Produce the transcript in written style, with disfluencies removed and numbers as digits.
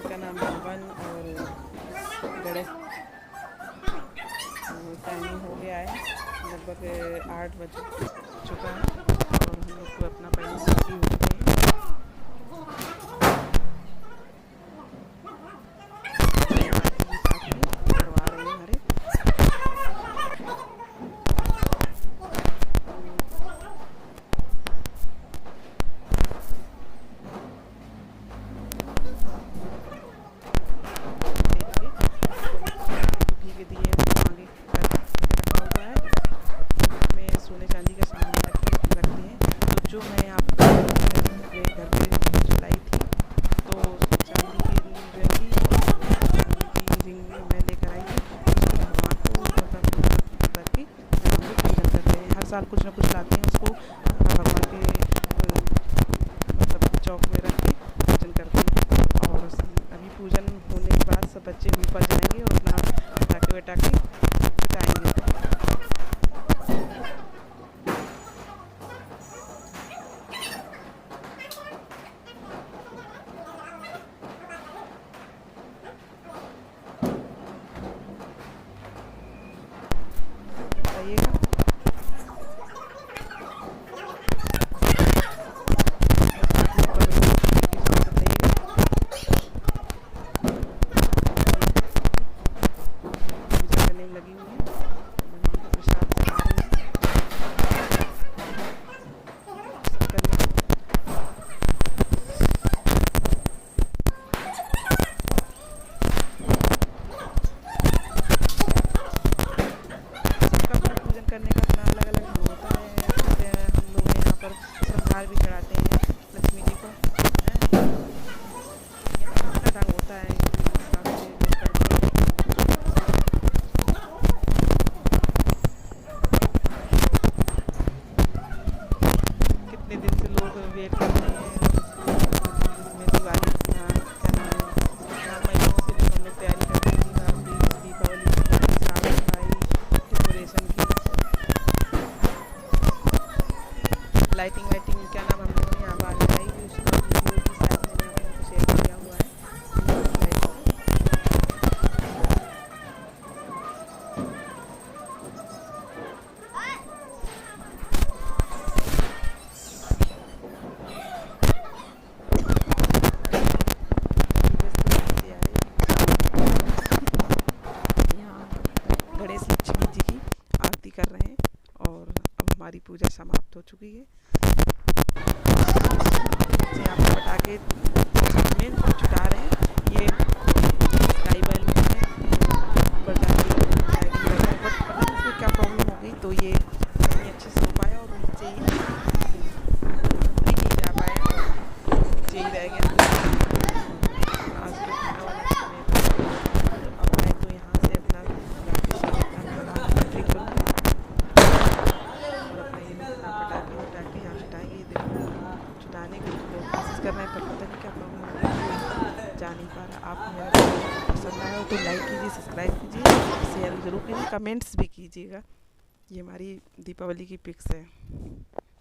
इसका नाम रावण और गणेश। टाइमिंग हो गया है, लगभग 8 बज चुका है और हम लोग को अपना पहले से रेडी हो चुके हैं। साथ में करवा रहे हैं हमारे। सोने चांदी का सामान रखते हैं। तो जो मैं आपको अपने घर पे लाई थी, तो चांदी की रिंग मैं लेकर आई थी। उसको भगवान को मतलब करके हम लोग पूजा कर रहे हैं। हर साल कुछ ना कुछ लाते हैं, उसको भगवान के मतलब चौक में रख के पूजन करते हैं। और अभी पूजन होने के बाद सब बच्चे ऊपर जाएंगे और अपना पटाखे वटाखे छुटाएंगे। बताइएगा। पूजा करने में लगी हुई है, भगवान को प्रसाद चढ़ा रही है। पूजन करने का अपना अलग अलग ढंग होता है। जैसे हम लोग यहाँ पर संभार भी चढ़ाते हैं लक्ष्मी जी को, अपना ढंग होता है। कितने दिन से लोग वेट करते हैं। दिवाली क्या नाम है, 4 महीनों से हम लोग तैयारी करते हैं दीपावली की, साफ सफाई, डेकोरेशन की, लाइटिंग वाइटिंग क्या नाम हम लोगों ने यहाँ बाहर लगाई हुई, उसका वीडियो भी साथ मैंने आप लोगों को शेयर किया हुआ है। गणेश लक्ष्मी जी की आरती कर रहे हैं और अब हमारी पूजा समाप्त हो चुकी है। यहाँ पर पटाखे में छुटा रहे हैं। ये स्काई बैलून है, ऊपर जाके लाइटिंग लगा है, बट पता नहीं इसमें क्या प्रॉब्लम हो गई, तो ये नहीं अच्छे से हो पाया और नीचे ही नहीं जा पाया, नीचे ही रह गया। आज तो खाना वाला अब आए तो यहाँ से अपना पटाखे यहाँ छुटाएंगे। देखो छुटाने की कोशिश कर रहे हैं, पर पता नहीं क्या प्रॉब्लम है, जा नहीं पा रहा। आप मेरा वीडियो पसंद आया हो तो लाइक कीजिए, सब्सक्राइब कीजिए, शेयर ज़रूर कीजिए, कमेंट्स भी कीजिएगा। ये हमारी दीपावली की पिक्स है।